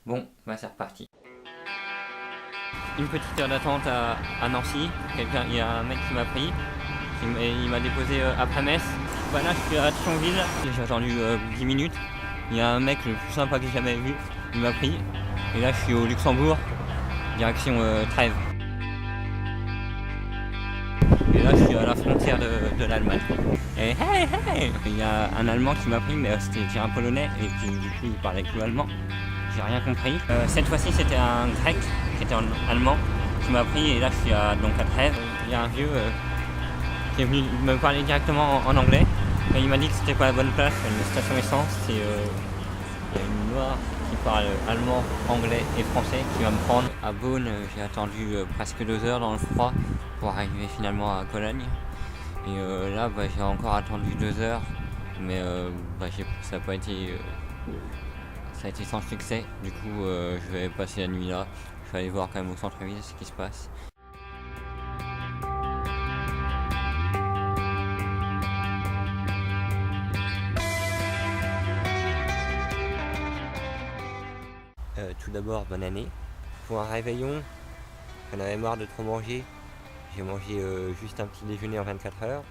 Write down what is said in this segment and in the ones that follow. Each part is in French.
Bon, bah c'est reparti. Une petite heure d'attente à Nancy. Il y a un mec qui m'a pris. Il m'a déposé après Metz. Bah là, je suis à Thionville. J'ai attendu 10 minutes. Il y a un mec le plus sympa que j'ai jamais vu. Il m'a pris. Et là, je suis au Luxembourg, direction Trèves. Et là, je suis à la frontière de l'Allemagne. Et hey, hey! Il y a un Allemand qui m'a pris, mais c'était un Polonais. Et puis, du coup, il parlait que allemand. J'ai rien compris. Cette fois-ci, c'était un Grec qui était en allemand qui m'a pris. Et là, je suis donc à Trèves. Il y a un vieux qui est venu me parler directement en anglais. Et il m'a dit que c'était pas la bonne place, une station essence. Il y a une noire qui parle allemand, anglais et français qui va me prendre. À Beaune, j'ai attendu presque 2 heures dans le froid pour arriver finalement à Cologne. Et là, j'ai encore attendu 2 heures, mais ça n'a pas été, ça a été sans succès. Du coup, je vais passer la nuit là. Je vais aller voir quand même au centre-ville ce qui se passe. Tout d'abord, bonne année. Pour un réveillon, j'en avais marre de trop manger. J'ai mangé juste un petit déjeuner en 24 heures.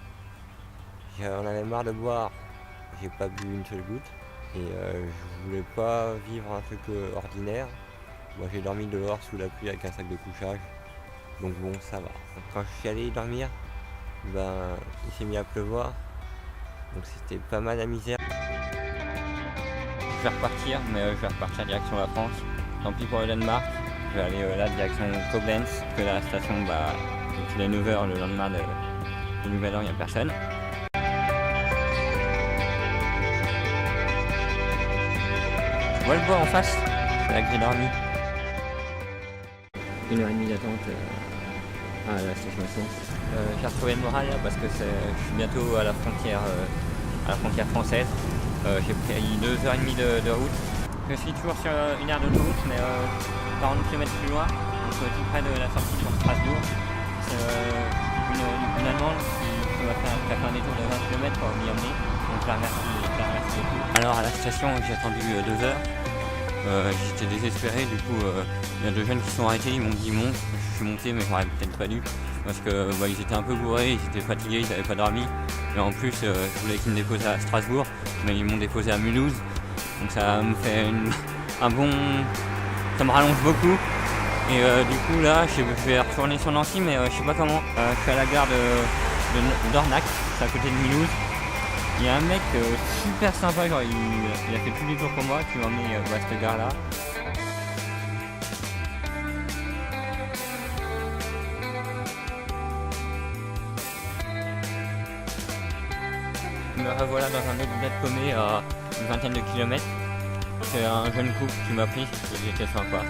J'en avais marre de boire. J'ai pas bu une seule goutte. Et je voulais pas vivre un truc ordinaire. Moi, j'ai dormi dehors sous la pluie avec un sac de couchage. Donc bon, ça va. Quand je suis allé dormir, il s'est mis à pleuvoir. Donc c'était pas mal la misère. Je vais repartir, mais je vais repartir direction la France. Tant pis pour le Danemark. Je vais aller là direction Koblenz, que la station, il est 9h le lendemain de Nouvel An, il n'y a personne. Tu vois le bois en face, c'est là que j'ai dormi. 1h30 d'attente à la station essence. J'ai retrouvé le moral là parce que je suis bientôt à la frontière française. J'ai pris 2h30 de route. Je suis toujours sur une aire d'autoroute, mais 40 km plus loin, donc tout près de la sortie pour Strasbourg. C'est une Allemande qui m'a fait un détour de 20 km pour m'y emmener. Donc je la remercie beaucoup. Alors à la station, j'ai attendu 2 heures. J'étais désespéré, du coup il y a 2 jeunes qui sont arrêtés, ils m'ont dit monte. Je suis monté, mais j'aurais peut-être pas dû. Parce que ils étaient un peu bourrés, ils étaient fatigués, ils n'avaient pas dormi. Et en plus, je voulais qu'ils me déposent à Strasbourg, mais ils m'ont déposé à Mulhouse. Donc ça me fait ça me rallonge beaucoup. Et du coup là, je vais retourner sur Nancy, mais je sais pas comment. Je suis à la gare d'Ornac, c'est à côté de Mulhouse. Il y a un mec super sympa, genre il a fait plus du tour pour moi, qui m'a emmené à cette gare là. Me revoilà dans un autre bled paumé à une vingtaine de kilomètres. C'est un jeune couple qui m'a pris, il était sympa.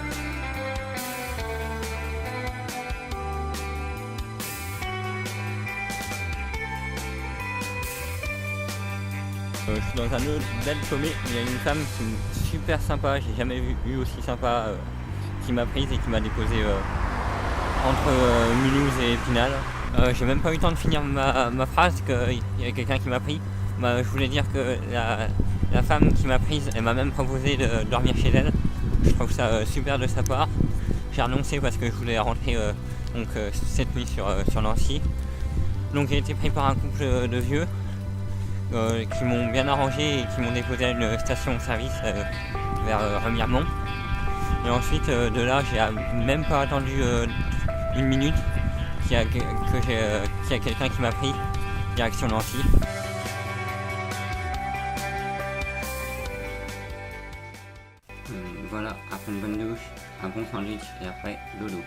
Je suis dans un autre bled paumé, il y a une femme qui est super sympa, j'ai jamais vu aussi sympa, qui m'a prise et qui m'a déposé entre Mulhouse et Épinal. J'ai même pas eu le temps de finir ma phrase qu'il y a quelqu'un qui m'a pris. Je voulais dire que la femme qui m'a prise, elle m'a même proposé de dormir chez elle. Je trouve ça super de sa part. J'ai renoncé parce que je voulais rentrer cette nuit sur Nancy. Donc j'ai été pris par un couple de vieux qui m'ont bien arrangé et qui m'ont déposé à une station-service vers Remiremont. Et ensuite de là, j'ai même pas attendu 1 minute qu'il y a quelqu'un qui m'a pris direction Nancy. Voilà, après une bonne douche, un bon sandwich et après dodo.